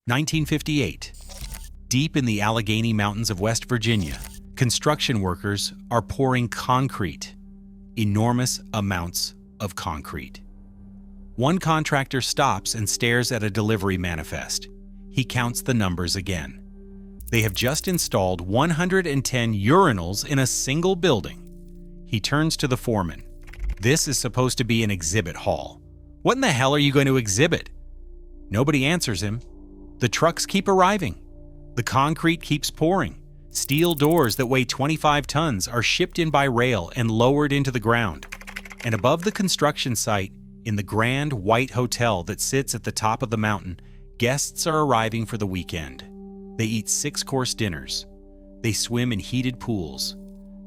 1958. Deep in the Allegheny Mountains of West Virginia, construction workers are pouring concrete, enormous amounts of concrete. One contractor stops and stares at a delivery manifest. He counts the numbers again. They have just installed 110 urinals in a single building. He turns to the foreman. This is supposed to be an exhibit hall. What in the hell are you going to exhibit? Nobody answers him. The trucks keep arriving. The concrete keeps pouring. Steel doors that weigh 25 tons are shipped in by rail and lowered into the ground. And above the construction site, in the grand white hotel that sits at the top of the mountain, guests are arriving for the weekend. They eat 6-course dinners. They swim in heated pools.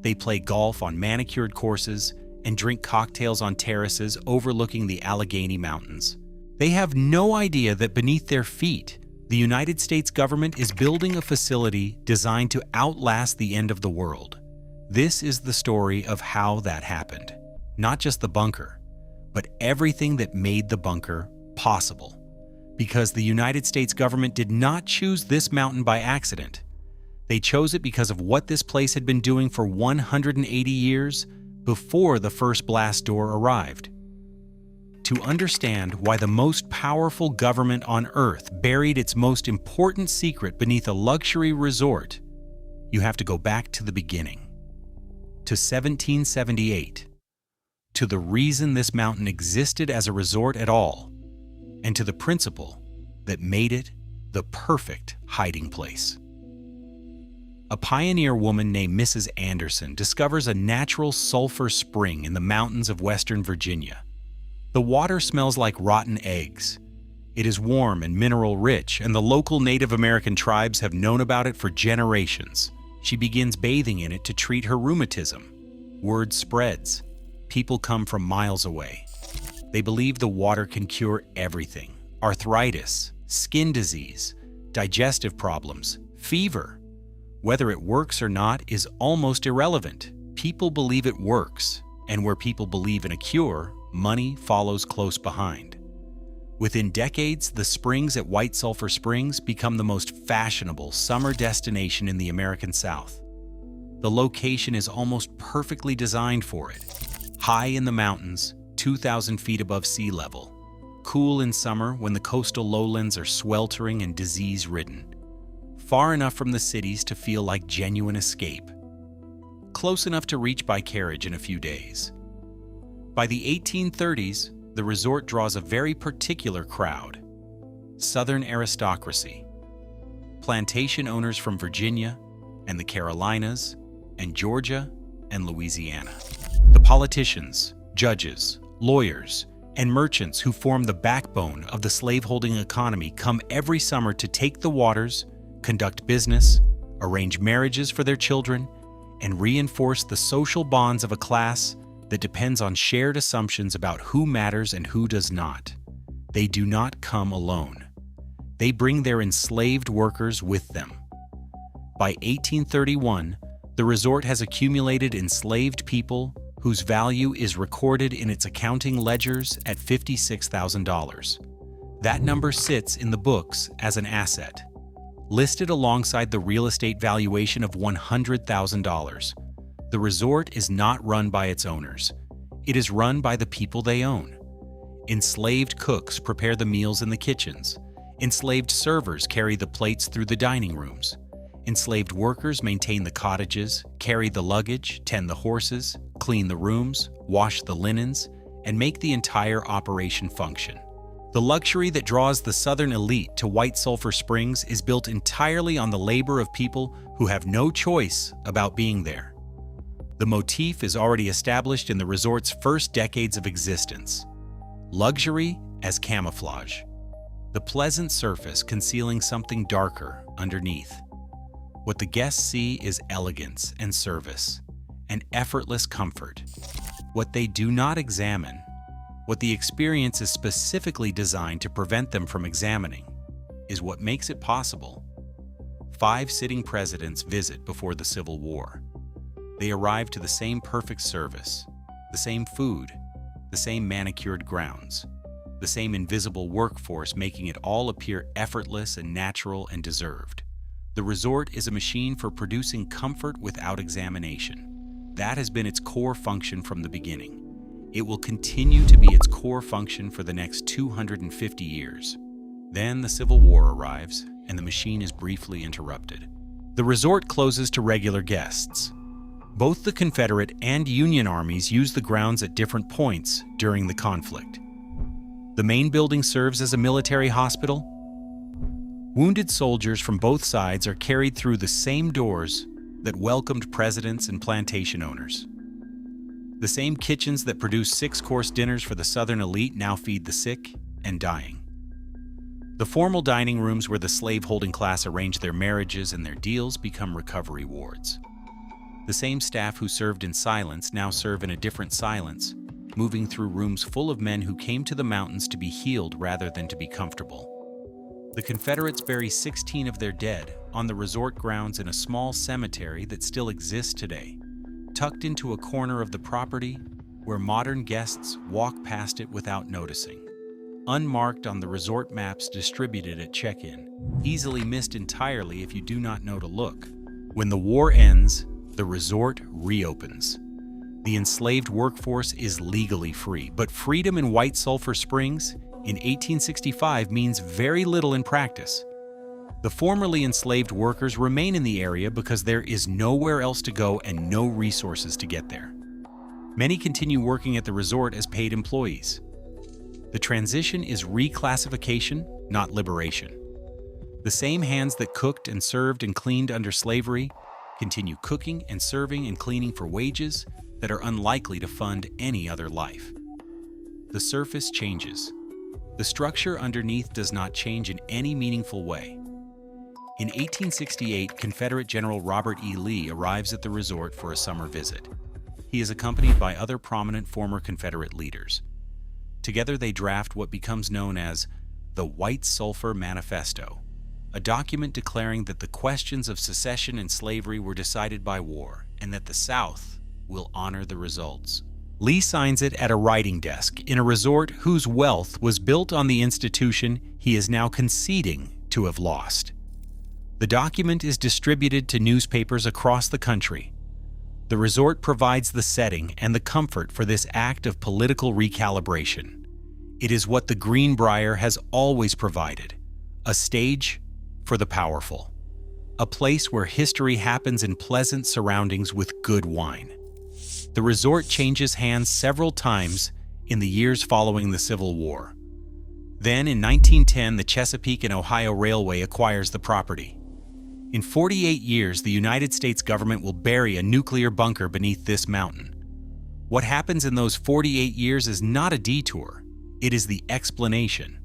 They play golf on manicured courses and drink cocktails on terraces overlooking the Allegheny Mountains. They have no idea that beneath their feet, the United States government is building a facility designed to outlast the end of the world. This is the story of how that happened. Not just the bunker, but everything that made the bunker possible. Because the United States government did not choose this mountain by accident. They chose it because of what this place had been doing for 180 years before the first blast door arrived. To understand why the most powerful government on Earth buried its most important secret beneath a luxury resort, you have to go back to the beginning, to 1778, to the reason this mountain existed as a resort at all, and to the principle that made it the perfect hiding place. A pioneer woman named Mrs. Anderson discovers a natural sulphur spring in the mountains of Western Virginia. The water smells like rotten eggs. It is warm and mineral-rich, and the local Native American tribes have known about it for generations. She begins bathing in it to treat her rheumatism. Word spreads. People come from miles away. They believe the water can cure everything: arthritis, skin disease, digestive problems, fever. Whether it works or not is almost irrelevant. People believe it works, and where people believe in a cure, money follows close behind. Within decades, the springs at White Sulphur Springs become the most fashionable summer destination in the American South. The location is almost perfectly designed for it. High in the mountains, 2,000 feet above sea level. Cool in summer when the coastal lowlands are sweltering and disease-ridden. Far enough from the cities to feel like genuine escape. Close enough to reach by carriage in a few days. By the 1830s, the resort draws a very particular crowd: Southern aristocracy, plantation owners from Virginia and the Carolinas and Georgia and Louisiana. The politicians, judges, lawyers, and merchants who form the backbone of the slaveholding economy come every summer to take the waters, conduct business, arrange marriages for their children, and reinforce the social bonds of a class that depends on shared assumptions about who matters and who does not. They do not come alone. They bring their enslaved workers with them. By 1831, the resort has accumulated enslaved people whose value is recorded in its accounting ledgers at $56,000. That number sits in the books as an asset, listed alongside the real estate valuation of $100,000. The resort is not run by its owners. It is run by the people they own. Enslaved cooks prepare the meals in the kitchens. Enslaved servers carry the plates through the dining rooms. Enslaved workers maintain the cottages, carry the luggage, tend the horses, clean the rooms, wash the linens, and make the entire operation function. The luxury that draws the Southern elite to White Sulphur Springs is built entirely on the labor of people who have no choice about being there. The motif is already established in the resort's first decades of existence. Luxury as camouflage. The pleasant surface concealing something darker underneath. What the guests see is elegance and service, and effortless comfort. What they do not examine, what the experience is specifically designed to prevent them from examining, is what makes it possible. 5 sitting presidents visit before the Civil War. They arrive to the same perfect service, the same food, the same manicured grounds. the same invisible workforce making it all appear effortless and natural and deserved. The resort is a machine for producing comfort without examination. That has been its core function from the beginning. It will continue to be its core function for the next 250 years. Then the Civil War arrives, and the machine is briefly interrupted. The resort closes to regular guests. Both the Confederate and Union armies use the grounds at different points during the conflict. The main building serves as a military hospital. Wounded soldiers from both sides are carried through the same doors that welcomed presidents and plantation owners. The same kitchens that produced six-course dinners for the Southern elite now feed the sick and dying. The formal dining rooms where the slave-holding class arrange their marriages and their deals become recovery wards. The same staff who served in silence now serve in a different silence, moving through rooms full of men who came to the mountains to be healed rather than to be comfortable. The Confederates bury 16 of their dead on the resort grounds in a small cemetery that still exists today, tucked into a corner of the property where modern guests walk past it without noticing. Unmarked on the resort maps distributed at check-in, easily missed entirely if you do not know to look. When the war ends, the resort reopens. The enslaved workforce is legally free, but freedom in White Sulphur Springs in 1865 means very little in practice. The formerly enslaved workers remain in the area because there is nowhere else to go and no resources to get there. Many continue working at the resort as paid employees. The transition is reclassification, not liberation. The same hands that cooked and served and cleaned under slavery continue cooking and serving and cleaning for wages that are unlikely to fund any other life. The surface changes. The structure underneath does not change in any meaningful way. In 1868, Confederate General Robert E. Lee arrives at the resort for a summer visit. He is accompanied by other prominent former Confederate leaders. Together they draft what becomes known as the White Sulphur Manifesto, a document declaring that the questions of secession and slavery were decided by war and that the South will honor the results. Lee signs it at a writing desk in a resort whose wealth was built on the institution he is now conceding to have lost. The document is distributed to newspapers across the country. The resort provides the setting and the comfort for this act of political recalibration. It is what the Greenbrier has always provided, a stage for the powerful, a place where history happens in pleasant surroundings with good wine. The resort changes hands several times in the years following the Civil War. Then, in 1910, the Chesapeake and Ohio Railway acquires the property. In 48 years, the United States government will bury a nuclear bunker beneath this mountain. What happens in those 48 years is not a detour, it is the explanation.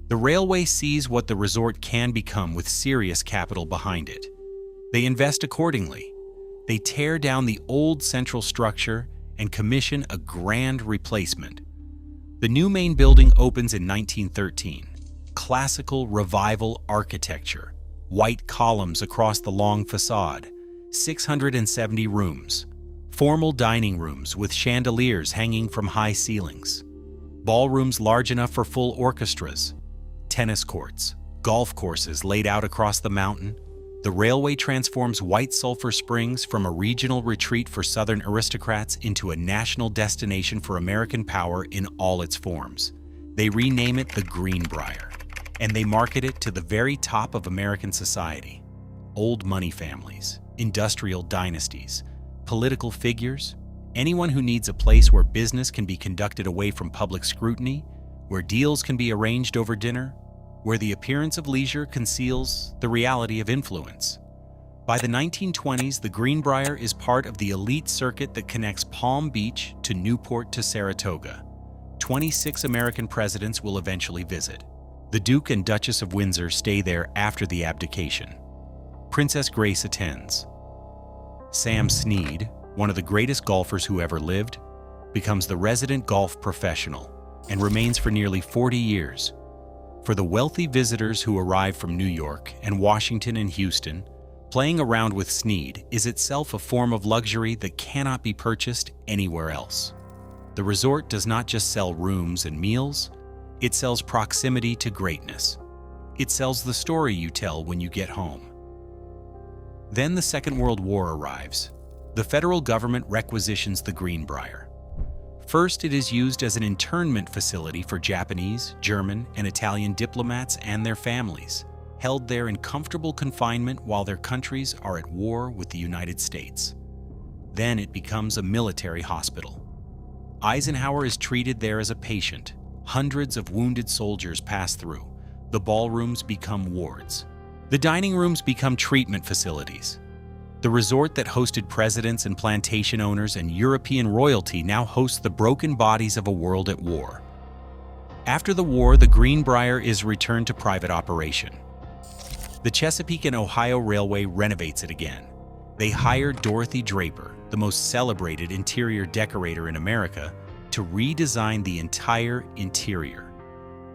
The railway sees what the resort can become with serious capital behind it. They invest accordingly. They tear down the old central structure and commission a grand replacement. The new main building opens in 1913. Classical revival architecture. White columns across the long facade, 670 rooms, formal dining rooms with chandeliers hanging from high ceilings, ballrooms large enough for full orchestras, tennis courts, golf courses laid out across the mountain. The railway transforms White Sulphur Springs from a regional retreat for Southern aristocrats into a national destination for American power in all its forms. They rename it the Greenbrier, and they market it to the very top of American society. Old money families, industrial dynasties, political figures, anyone who needs a place where business can be conducted away from public scrutiny, where deals can be arranged over dinner, where the appearance of leisure conceals the reality of influence. By the 1920s, the Greenbrier is part of the elite circuit that connects Palm Beach to Newport to Saratoga. 26 American presidents will eventually visit. The Duke and Duchess of Windsor stay there after the abdication. Princess Grace attends. Sam Snead, one of the greatest golfers who ever lived, becomes the resident golf professional and remains for nearly 40 years. For the wealthy visitors who arrive from New York and Washington and Houston, playing around with Snead is itself a form of luxury that cannot be purchased anywhere else. The resort does not just sell rooms and meals, It sells proximity to greatness. It sells the story you tell when you get home. Then the Second World War arrives. The federal government requisitions the Greenbrier. First, it is used as an internment facility for Japanese, German, and Italian diplomats and their families, held there in comfortable confinement while their countries are at war with the United States. Then it becomes a military hospital. Eisenhower is treated there as a patient. Hundreds of wounded soldiers pass through. The ballrooms become wards. The dining rooms become treatment facilities. The resort that hosted presidents and plantation owners and European royalty now hosts the broken bodies of a world at war. After the war, the Greenbrier is returned to private operation. The Chesapeake and Ohio Railway renovates it again. They hire Dorothy Draper, the most celebrated interior decorator in America, to redesign the entire interior.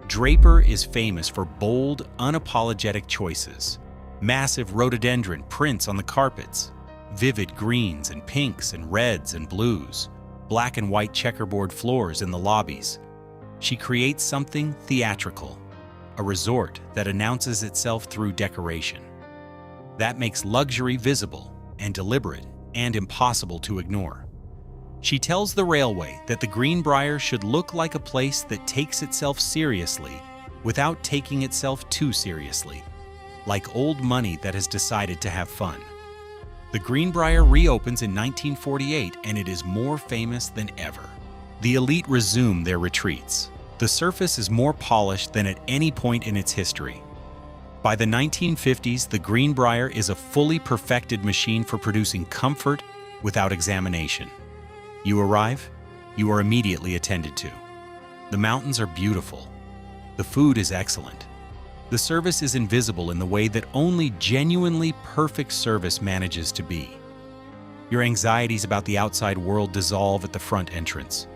Draper is famous for bold, unapologetic choices. Massive rhododendron prints on the carpets, vivid greens and pinks and reds and blues, black and white checkerboard floors in the lobbies. She creates something theatrical, a resort that announces itself through decoration. That makes luxury visible and deliberate and impossible to ignore. She tells the railway that the Greenbrier should look like a place that takes itself seriously without taking itself too seriously, like old money that has decided to have fun. The Greenbrier reopens in 1948 and it is more famous than ever. The elite resume their retreats. The surface is more polished than at any point in its history. By the 1950s, the Greenbrier is a fully perfected machine for producing comfort without examination. You arrive, you are immediately attended to. The mountains are beautiful. The food is excellent. The service is invisible in the way that only genuinely perfect service manages to be. Your anxieties about the outside world dissolve at the front entrance.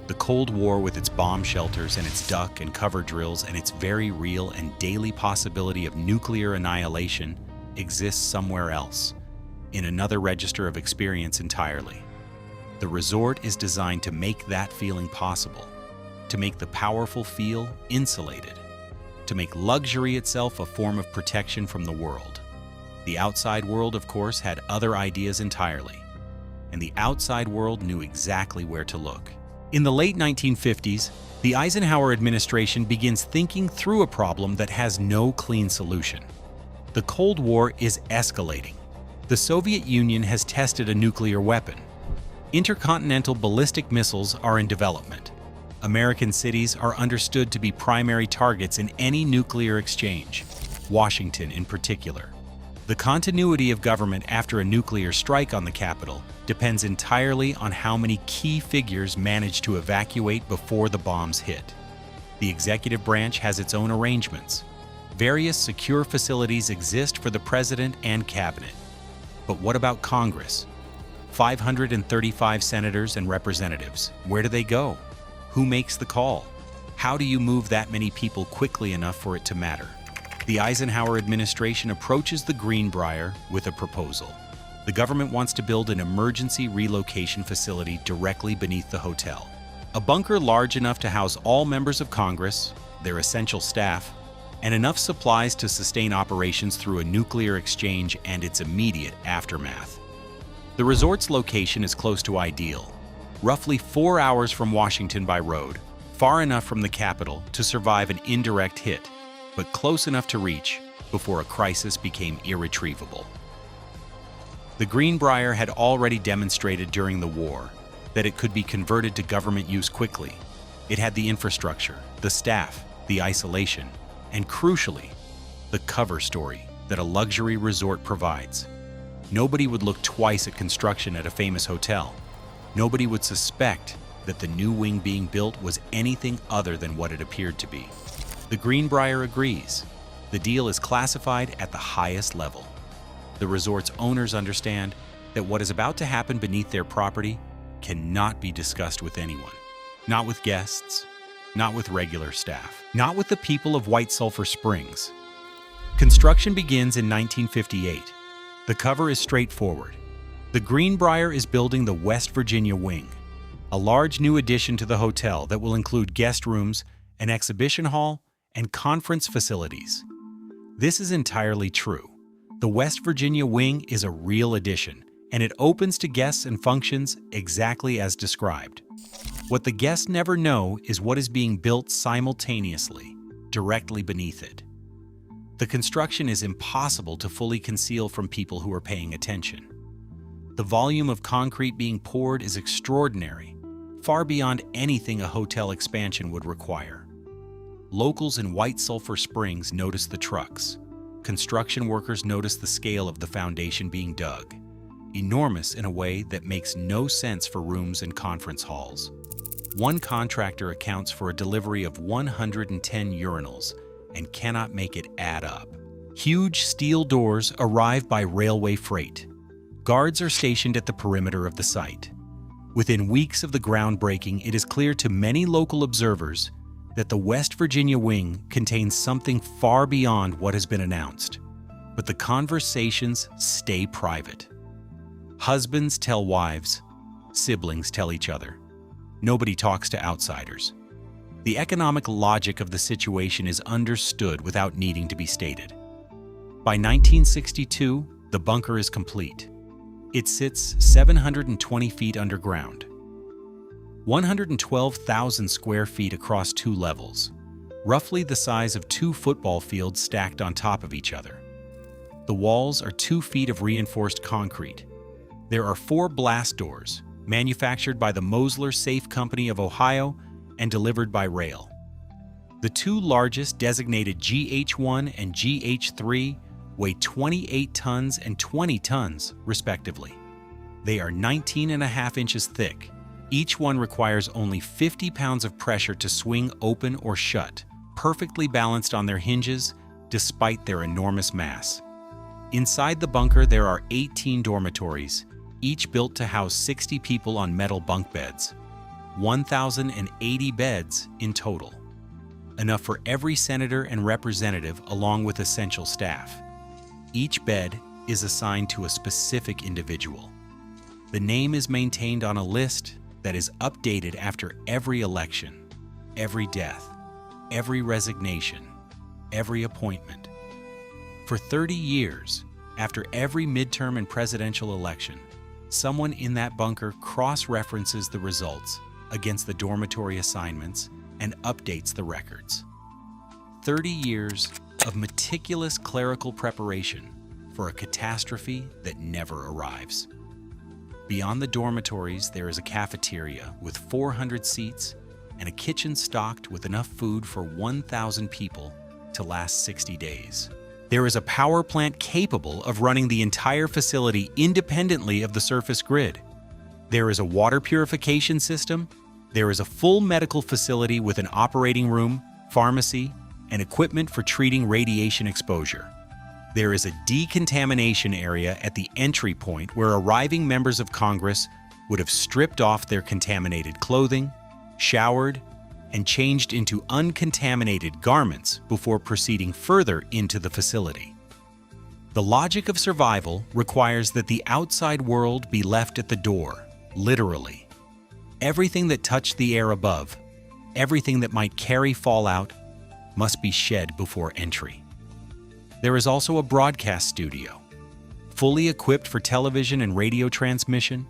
The Cold War, with its bomb shelters and its duck and cover drills and its very real and daily possibility of nuclear annihilation, exists somewhere else, in another register of experience entirely. The resort is designed to make that feeling possible, to make the powerful feel insulated, to make luxury itself a form of protection from the world. The outside world, of course, had other ideas entirely, and the outside world knew exactly where to look. In the late 1950s, the Eisenhower administration begins thinking through a problem that has no clean solution. The Cold War is escalating. The Soviet Union has tested a nuclear weapon. Intercontinental ballistic missiles are in development. American cities are understood to be primary targets in any nuclear exchange, Washington in particular. The continuity of government after a nuclear strike on the capital depends entirely on how many key figures manage to evacuate before the bombs hit. The executive branch has its own arrangements. Various secure facilities exist for the president and cabinet. But what about Congress? 535 senators and representatives. Where do they go? Who makes the call? How do you move that many people quickly enough for it to matter? The Eisenhower administration approaches the Greenbrier with a proposal. The government wants to build an emergency relocation facility directly beneath the hotel. A bunker large enough to house all members of Congress, their essential staff, and enough supplies to sustain operations through a nuclear exchange and its immediate aftermath. The resort's location is close to ideal, roughly 4 hours from Washington by road, far enough from the capital to survive an indirect hit, but close enough to reach before a crisis became irretrievable. The Greenbrier had already demonstrated during the war that it could be converted to government use quickly. It had the infrastructure, the staff, the isolation, and crucially, the cover story that a luxury resort provides. Nobody would look twice at construction at a famous hotel. Nobody would suspect that the new wing being built was anything other than what it appeared to be. The Greenbrier agrees. The deal is classified at the highest level. The resort's owners understand that what is about to happen beneath their property cannot be discussed with anyone. Not with guests, not with regular staff, not with the people of White Sulphur Springs. Construction begins in 1958. The cover is straightforward. The Greenbrier is building the West Virginia wing, a large new addition to the hotel that will include guest rooms an exhibition hall, and conference facilities. This is entirely true. The West Virginia wing is a real addition, and it opens to guests and functions exactly as described. What the guests never know is what is being built simultaneously, directly beneath it. The construction is impossible to fully conceal from people who are paying attention. The volume of concrete being poured is extraordinary, far beyond anything a hotel expansion would require. Locals in White Sulphur Springs notice the trucks. Construction workers notice the scale of the foundation being dug, enormous in a way that makes no sense for rooms and conference halls. One contractor accounts for a delivery of 110 urinals and cannot make it add up. Huge steel doors arrive by railway freight. Guards are stationed at the perimeter of the site. Within weeks of the groundbreaking, it is clear to many local observers that the West Virginia wing contains something far beyond what has been announced. But the conversations stay private. Husbands tell wives, siblings tell each other. Nobody talks to outsiders. The economic logic of the situation is understood without needing to be stated. By 1962, the bunker is complete. It sits 720 feet underground, 112,000 square feet across 2 levels, roughly the size of 2 football fields stacked on top of each other. The walls are 2 feet of reinforced concrete. There are 4 blast doors, manufactured by the Mosler Safe Company of Ohio and delivered by rail. The 2 largest, designated GH1 and GH3, weigh 28 tons and 20 tons, respectively. They are 19.5 inches thick. Each one requires only 50 pounds of pressure to swing open or shut, perfectly balanced on their hinges, despite their enormous mass. Inside the bunker, there are 18 dormitories, each built to house 60 people on metal bunk beds, 1,080 beds in total. Enough for every senator and representative along with essential staff. Each bed is assigned to a specific individual. The name is maintained on a list that is updated after every election, every death, every resignation, every appointment. For 30 years, after every midterm and presidential election, someone in that bunker cross-references the results against the dormitory assignments and updates the records. 30 years of meticulous clerical preparation for a catastrophe that never arrives. Beyond the dormitories, there is a cafeteria with 400 seats and a kitchen stocked with enough food for 1,000 people to last 60 days. There is a power plant capable of running the entire facility independently of the surface grid. There is a water purification system. There is a full medical facility with an operating room, pharmacy, and equipment for treating radiation exposure. There is a decontamination area at the entry point where arriving members of Congress would have stripped off their contaminated clothing, showered, and changed into uncontaminated garments before proceeding further into the facility. The logic of survival requires that the outside world be left at the door, literally. Everything that touched the air above, everything that might carry fallout, must be shed before entry. There is also a broadcast studio, fully equipped for television and radio transmission,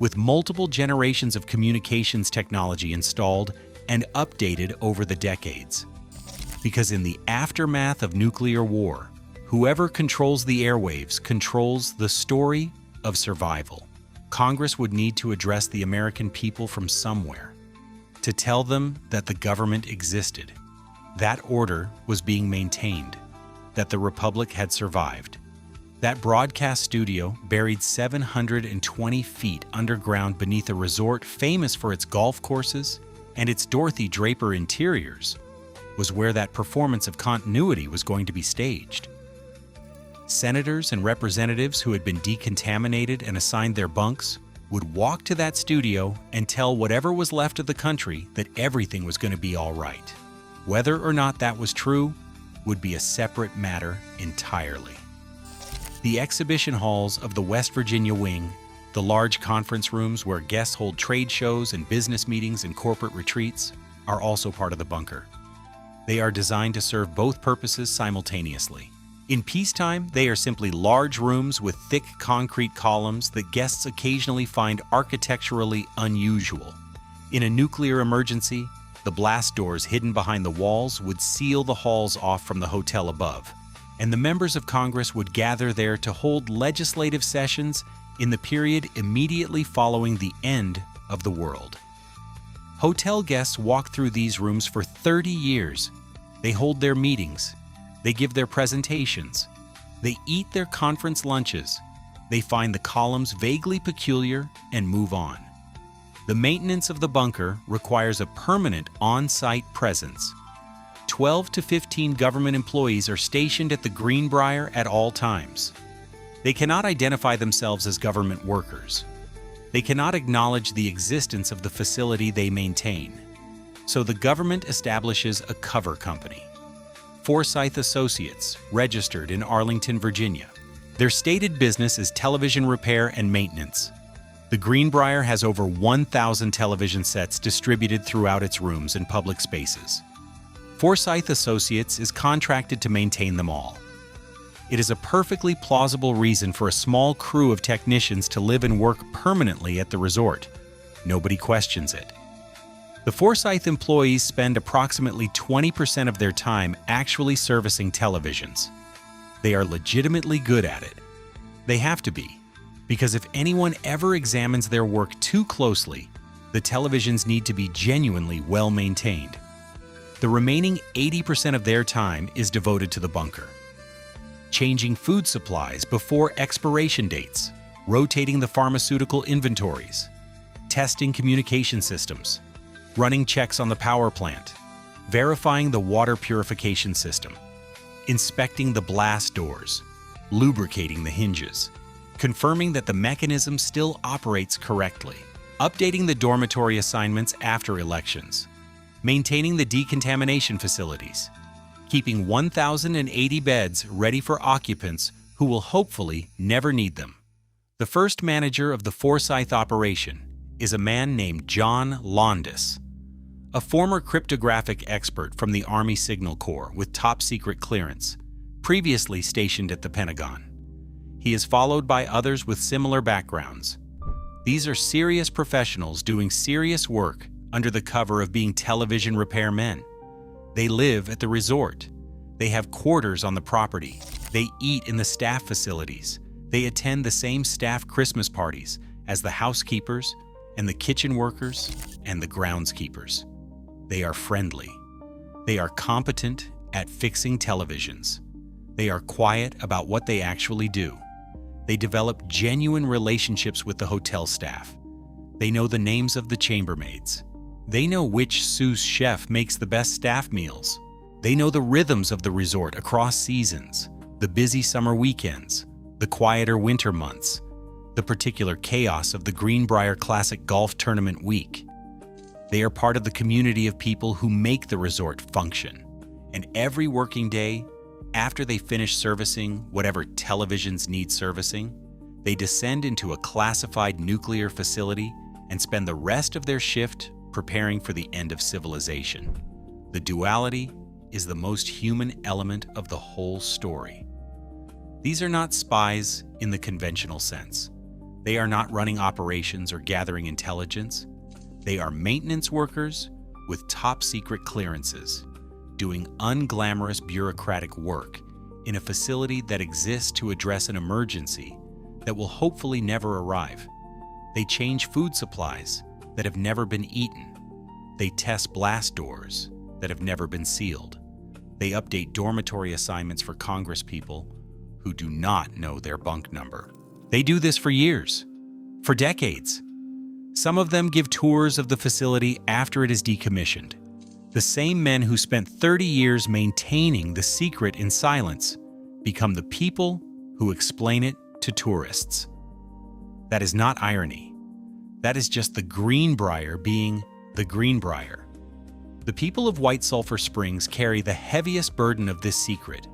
with multiple generations of communications technology installed and updated over the decades. Because in the aftermath of nuclear war, whoever controls the airwaves controls the story of survival. Congress would need to address the American people from somewhere, to tell them that the government existed, that order was being maintained, that the Republic had survived. That broadcast studio, buried 720 feet underground beneath a resort famous for its golf courses and its Dorothy Draper interiors, was where that performance of continuity was going to be staged. Senators and representatives who had been decontaminated and assigned their bunks would walk to that studio and tell whatever was left of the country that everything was going to be all right. Whether or not that was true would be a separate matter entirely. The exhibition halls of the West Virginia wing, the large conference rooms where guests hold trade shows and business meetings and corporate retreats, are also part of the bunker. They are designed to serve both purposes simultaneously. In peacetime, they are simply large rooms with thick concrete columns that guests occasionally find architecturally unusual. In a nuclear emergency, the blast doors hidden behind the walls would seal the halls off from the hotel above, and the members of Congress would gather there to hold legislative sessions in the period immediately following the end of the world. Hotel guests walk through these rooms for 30 years. They hold their meetings. They give their presentations. They eat their conference lunches. They find the columns vaguely peculiar and move on. The maintenance of the bunker requires a permanent on-site presence. 12 to 15 government employees are stationed at the Greenbrier at all times. They cannot identify themselves as government workers. They cannot acknowledge the existence of the facility they maintain. So the government establishes a cover company, Forsyth Associates, registered in Arlington, Virginia. Their stated business is television repair and maintenance. The Greenbrier has over 1,000 television sets distributed throughout its rooms and public spaces. Forsyth Associates is contracted to maintain them all. It is a perfectly plausible reason for a small crew of technicians to live and work permanently at the resort. Nobody questions it. The Forsyth employees spend approximately 20% of their time actually servicing televisions. They are legitimately good at it. They have to be, because if anyone ever examines their work too closely, the televisions need to be genuinely well maintained. The remaining 80% of their time is devoted to the bunker. Changing food supplies before expiration dates, rotating the pharmaceutical inventories, testing communication systems, running checks on the power plant, verifying the water purification system, inspecting the blast doors, lubricating the hinges, confirming that the mechanism still operates correctly, updating the dormitory assignments after elections, maintaining the decontamination facilities, keeping 1,080 beds ready for occupants who will hopefully never need them. The first manager of the Forsyth operation is a man named John Landis, a former cryptographic expert from the Army Signal Corps with top-secret clearance, previously stationed at the Pentagon. He is followed by others with similar backgrounds. These are serious professionals doing serious work under the cover of being television repairmen. They live at the resort. They have quarters on the property. They eat in the staff facilities. They attend the same staff Christmas parties as the housekeepers and the kitchen workers and the groundskeepers. They are friendly. They are competent at fixing televisions. They are quiet about what they actually do. They develop genuine relationships with the hotel staff. They know the names of the chambermaids. They know which sous chef makes the best staff meals. They know the rhythms of the resort across seasons, the busy summer weekends, the quieter winter months, the particular chaos of the Greenbrier Classic Golf Tournament week. They are part of the community of people who make the resort function. And every working day, after they finish servicing whatever televisions need servicing, they descend into a classified nuclear facility and spend the rest of their shift preparing for the end of civilization. The duality is the most human element of the whole story. These are not spies in the conventional sense. They are not running operations or gathering intelligence. They are maintenance workers with top-secret clearances, doing unglamorous bureaucratic work in a facility that exists to address an emergency that will hopefully never arrive. They change food supplies that have never been eaten. They test blast doors that have never been sealed. They update dormitory assignments for congresspeople who do not know their bunk number. They do this for years, for decades. Some of them give tours of the facility after it is decommissioned. The same men who spent 30 years maintaining the secret in silence become the people who explain it to tourists. That is not irony. That is just the Greenbrier being the Greenbrier. The people of White Sulphur Springs carry the heaviest burden of this secret.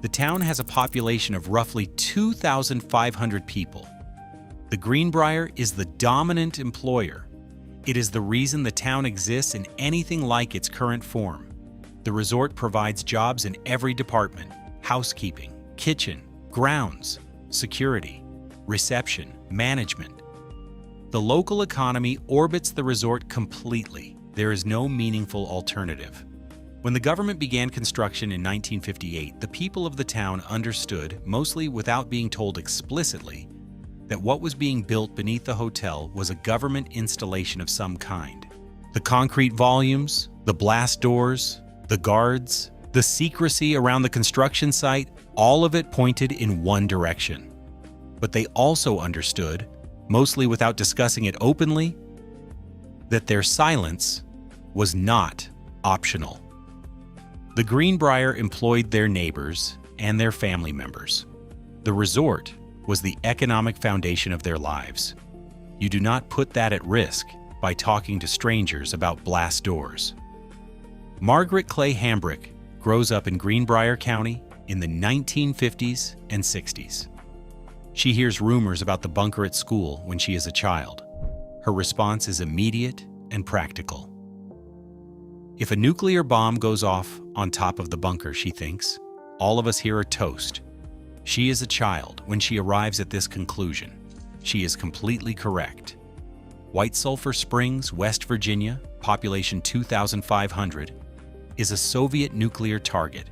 The town has a population of roughly 2,500 people. The Greenbrier is the dominant employer. It is the reason the town exists in anything like its current form. The resort provides jobs in every department: housekeeping, kitchen, grounds, security, reception, management. The local economy orbits the resort completely. There is no meaningful alternative. When the government began construction in 1958, the people of the town understood, mostly without being told explicitly, that what was being built beneath the hotel was a government installation of some kind. The concrete volumes, the blast doors, the guards, the secrecy around the construction site, all of it pointed in one direction. But they also understood, mostly without discussing it openly, that their silence was not optional. The Greenbrier employed their neighbors and their family members. The resort was the economic foundation of their lives. You do not put that at risk by talking to strangers about blast doors. Margaret Clay Hambrick grows up in Greenbrier County in the 1950s and 60s. She hears rumors about the bunker at school when she is a child. Her response is immediate and practical. If a nuclear bomb goes off on top of the bunker, she thinks, all of us here are toast. She is a child when she arrives at this conclusion. She is completely correct. White Sulphur Springs, West Virginia, population 2,500, is a Soviet nuclear target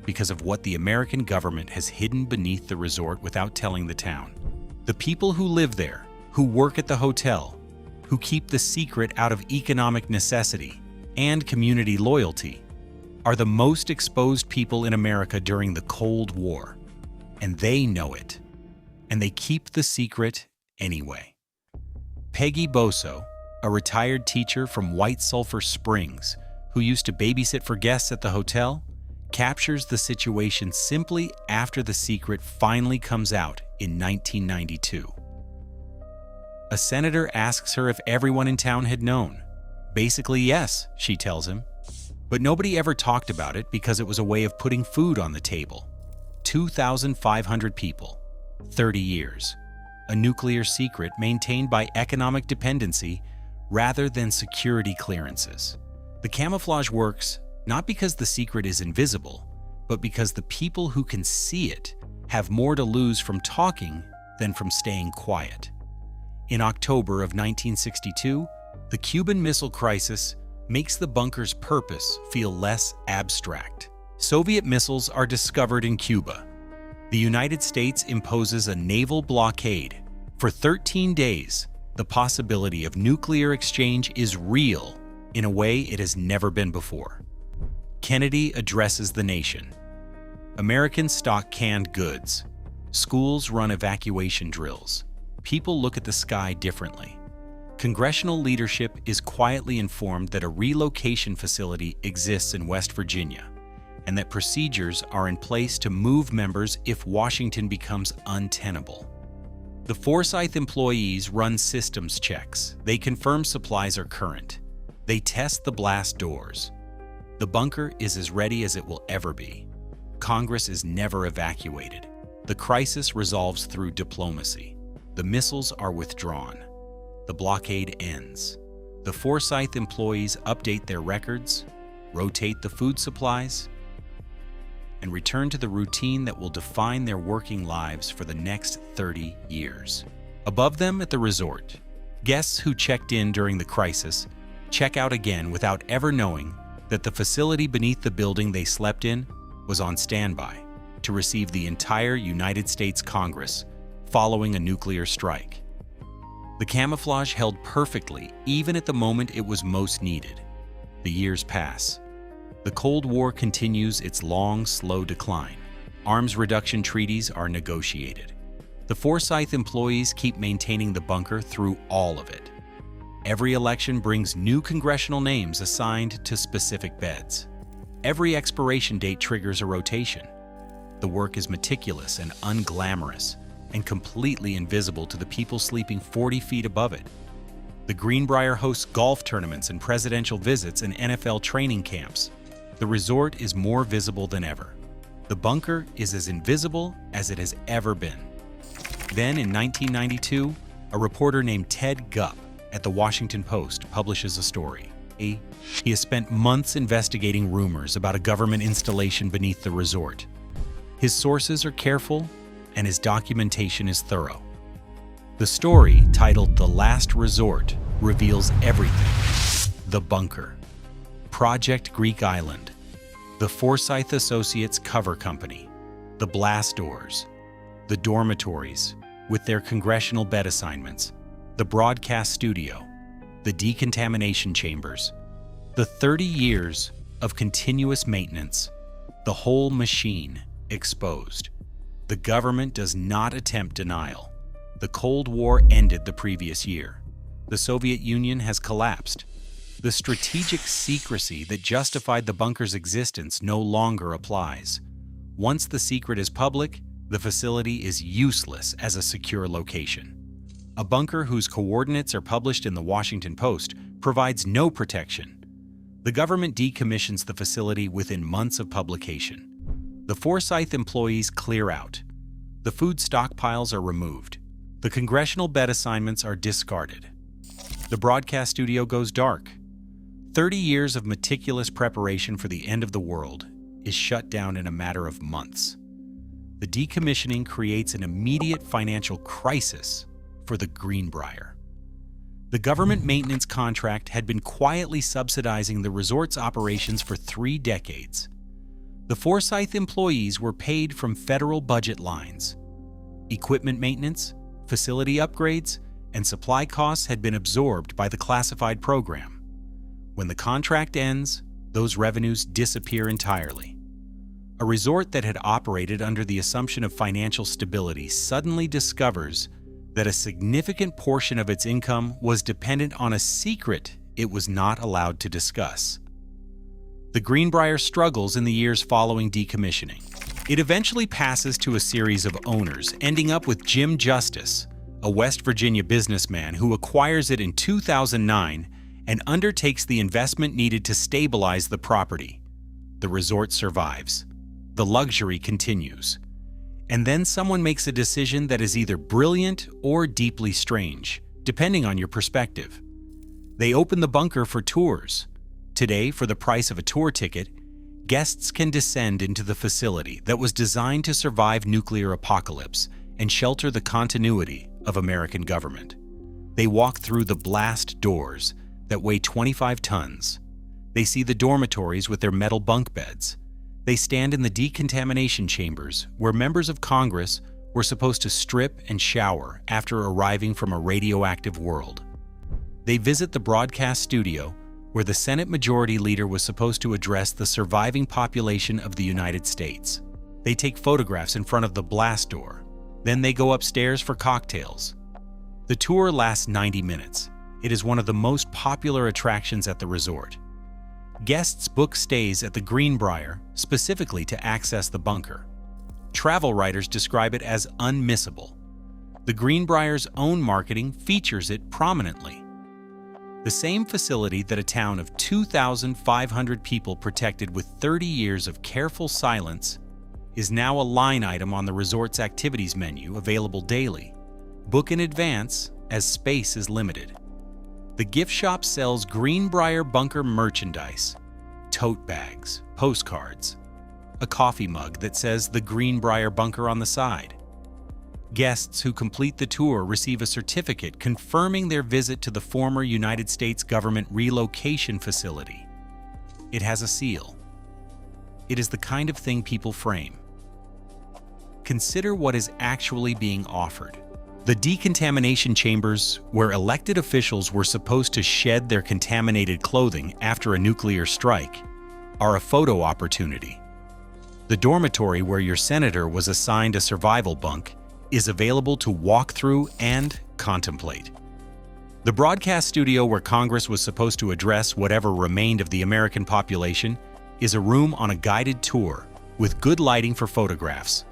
because of what the American government has hidden beneath the resort without telling the town. The people who live there, who work at the hotel, who keep the secret out of economic necessity and community loyalty, are the most exposed people in America during the Cold War. And they know it. And they keep the secret anyway. Peggy Boso, a retired teacher from White Sulphur Springs who used to babysit for guests at the hotel, captures the situation simply after the secret finally comes out in 1992. A senator asks her if everyone in town had known. Basically, yes, she tells him. But nobody ever talked about it because it was a way of putting food on the table. 2,500 people, 30 years. A nuclear secret maintained by economic dependency rather than security clearances. The camouflage works not because the secret is invisible, but because the people who can see it have more to lose from talking than from staying quiet. In October of 1962, the Cuban Missile Crisis makes the bunker's purpose feel less abstract. Soviet missiles are discovered in Cuba. The United States imposes a naval blockade. For 13 days, the possibility of nuclear exchange is real in a way it has never been before. Kennedy addresses the nation. Americans stock canned goods. Schools run evacuation drills. People look at the sky differently. Congressional leadership is quietly informed that a relocation facility exists in West Virginia and that procedures are in place to move members if Washington becomes untenable. The Forsyth employees run systems checks. They confirm supplies are current. They test the blast doors. The bunker is as ready as it will ever be. Congress is never evacuated. The crisis resolves through diplomacy. The missiles are withdrawn. The blockade ends. The Forsyth employees update their records, rotate the food supplies, and return to the routine that will define their working lives for the next 30 years. Above them at the resort, guests who checked in during the crisis check out again without ever knowing that the facility beneath the building they slept in was on standby to receive the entire United States Congress following a nuclear strike. The camouflage held perfectly even at the moment it was most needed. The years pass. The Cold War continues its long, slow decline. Arms reduction treaties are negotiated. The Forsyth employees keep maintaining the bunker through all of it. Every election brings new congressional names assigned to specific beds. Every expiration date triggers a rotation. The work is meticulous and unglamorous, and completely invisible to the people sleeping 40 feet above it. The Greenbrier hosts golf tournaments and presidential visits and NFL training camps. The resort is more visible than ever. The bunker is as invisible as it has ever been. Then in 1992, a reporter named Ted Gupp at the Washington Post publishes a story. He has spent months investigating rumors about a government installation beneath the resort. His sources are careful, and his documentation is thorough. The story, titled The Last Resort, reveals everything. The bunker, Project Greek Island, the Forsyth Associates cover company, the blast doors, the dormitories with their congressional bed assignments, the broadcast studio, the decontamination chambers, the 30 years of continuous maintenance, the whole machine exposed. The government does not attempt denial. The Cold War ended the previous year. The Soviet Union has collapsed. The strategic secrecy that justified the bunker's existence no longer applies. Once the secret is public, the facility is useless as a secure location. A bunker whose coordinates are published in the Washington Post provides no protection. The government decommissions the facility within months of publication. The Forsyth employees clear out. The food stockpiles are removed. The congressional bed assignments are discarded. The broadcast studio goes dark. 30 years of meticulous preparation for the end of the world is shut down in a matter of months. The decommissioning creates an immediate financial crisis for the Greenbrier. The government maintenance contract had been quietly subsidizing the resort's operations for 3 decades. The Forsyth employees were paid from federal budget lines. Equipment maintenance, facility upgrades, and supply costs had been absorbed by the classified program. When the contract ends, those revenues disappear entirely. A resort that had operated under the assumption of financial stability suddenly discovers that a significant portion of its income was dependent on a secret it was not allowed to discuss. The Greenbrier struggles in the years following decommissioning. It eventually passes to a series of owners, ending up with Jim Justice, a West Virginia businessman who acquires it in 2009 and undertakes the investment needed to stabilize the property. The resort survives. The luxury continues. And then someone makes a decision that is either brilliant or deeply strange, depending on your perspective. They open the bunker for tours. Today, for the price of a tour ticket, guests can descend into the facility that was designed to survive nuclear apocalypse and shelter the continuity of American government. They walk through the blast doors that weigh 25 tons. They see the dormitories with their metal bunk beds. They stand in the decontamination chambers where members of Congress were supposed to strip and shower after arriving from a radioactive world. They visit the broadcast studio where the Senate Majority Leader was supposed to address the surviving population of the United States. They take photographs in front of the blast door. Then they go upstairs for cocktails. The tour lasts 90 minutes. It is one of the most popular attractions at the resort. Guests book stays at the Greenbrier specifically to access the bunker. Travel writers describe it as unmissable. The Greenbrier's own marketing features it prominently. The same facility that a town of 2,500 people protected with 30 years of careful silence is now a line item on the resort's activities menu, available daily. Book in advance as space is limited. The gift shop sells Greenbrier bunker merchandise, tote bags, postcards, a coffee mug that says the Greenbrier bunker on the side. Guests who complete the tour receive a certificate confirming their visit to the former United States government relocation facility. It has a seal. It is the kind of thing people frame. Consider what is actually being offered. The decontamination chambers, where elected officials were supposed to shed their contaminated clothing after a nuclear strike, are a photo opportunity. The dormitory where your senator was assigned a survival bunk is available to walk through and contemplate. The broadcast studio where Congress was supposed to address whatever remained of the American population is a room on a guided tour with good lighting for photographs.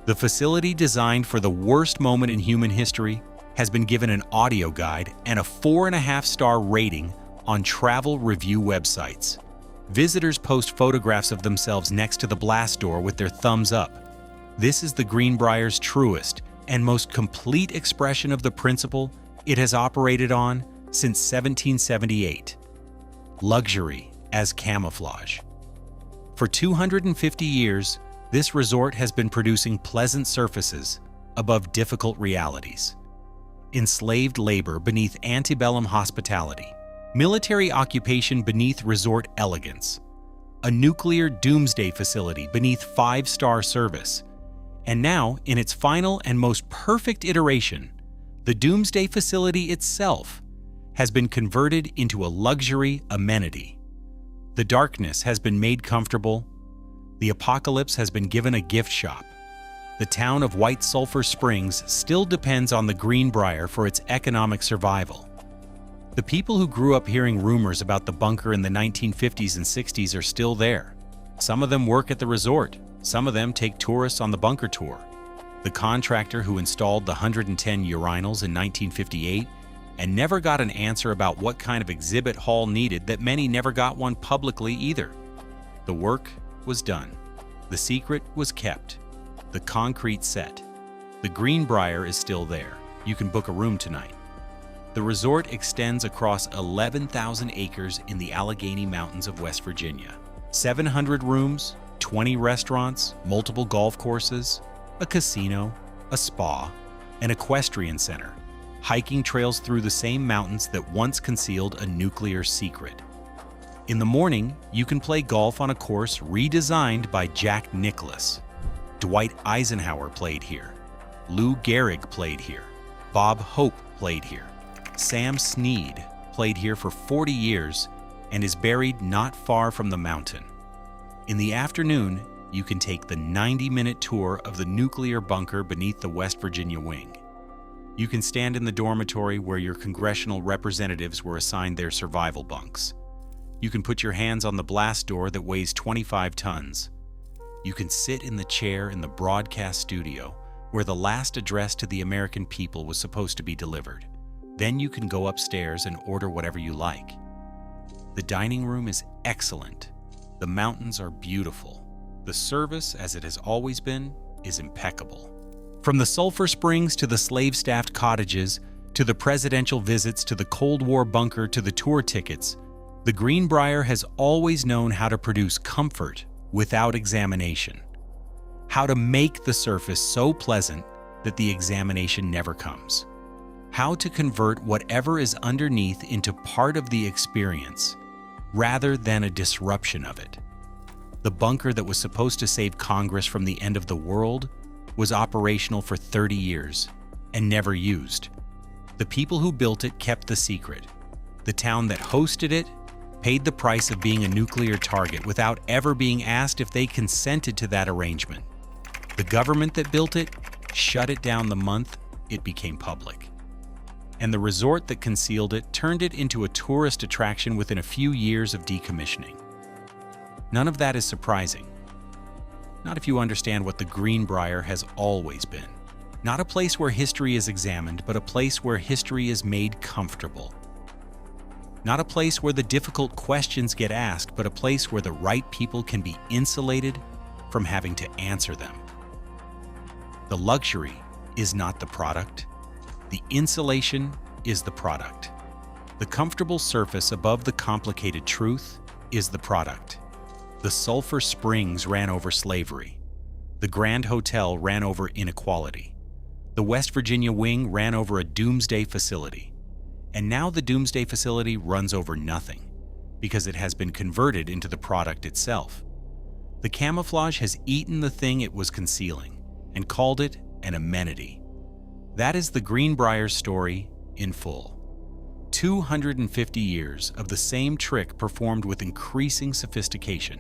The facility, designed for the worst moment in human history, has been given an audio guide and a 4.5-star rating on travel review websites. Visitors post photographs of themselves next to the blast door with their thumbs up. This is the Greenbrier's truest and most complete expression of the principle it has operated on since 1778. luxury as camouflage. For 250 years, this resort has been producing pleasant surfaces above difficult realities. Enslaved labor beneath antebellum hospitality, military occupation beneath resort elegance, a nuclear doomsday facility beneath five-star service, and now, in its final and most perfect iteration, the doomsday facility itself has been converted into a luxury amenity. The darkness has been made comfortable. The apocalypse has been given a gift shop. The town of White Sulphur Springs still depends on the Greenbrier for its economic survival. The people who grew up hearing rumors about the bunker in the 1950s and 60s are still there. Some of them work at the resort. Some of them take tourists on the bunker tour. The contractor who installed the 110 urinals in 1958 and never got an answer about what kind of exhibit hall needed that many never got one publicly either. The work was done. The secret was kept. The concrete set. The Greenbrier is still there. You can book a room tonight. The resort extends across 11,000 acres in the Allegheny Mountains of West Virginia. 700 rooms, 20 restaurants, multiple golf courses, a casino, a spa, an equestrian center, hiking trails through the same mountains that once concealed a nuclear secret. In the morning, you can play golf on a course redesigned by Jack Nicklaus. Dwight Eisenhower played here. Lou Gehrig played here. Bob Hope played here. Sam Snead played here for 40 years and is buried not far from the mountain. In the afternoon, you can take the 90-minute tour of the nuclear bunker beneath the West Virginia wing. You can stand in the dormitory where your congressional representatives were assigned their survival bunks. You can put your hands on the blast door that weighs 25 tons. You can sit in the chair in the broadcast studio where the last address to the American people was supposed to be delivered. Then you can go upstairs and order whatever you like. The dining room is excellent. The mountains are beautiful. The service, as it has always been, is impeccable. From the sulfur springs to the slave-staffed cottages, to the presidential visits, to the Cold War bunker, to the tour tickets, the Greenbrier has always known how to produce comfort without examination. How to make the surface so pleasant that the examination never comes. How to convert whatever is underneath into part of the experience, rather than a disruption of it. The bunker that was supposed to save Congress from the end of the world was operational for 30 years and never used. The people who built it kept the secret. The town that hosted it paid the price of being a nuclear target without ever being asked if they consented to that arrangement. The government that built it shut it down the month it became public. And the resort that concealed it turned it into a tourist attraction within a few years of decommissioning. None of that is surprising. Not if you understand what the Greenbrier has always been. Not a place where history is examined, but a place where history is made comfortable. Not a place where the difficult questions get asked, but a place where the right people can be insulated from having to answer them. The luxury is not the product. The insulation is the product. The comfortable surface above the complicated truth is the product. The Sulphur Springs ran over slavery. The Grand Hotel ran over inequality. The West Virginia wing ran over a doomsday facility. And now the doomsday facility runs over nothing, because it has been converted into the product itself. The camouflage has eaten the thing it was concealing and called it an amenity. That is the Greenbrier story in full. 250 years of the same trick performed with increasing sophistication.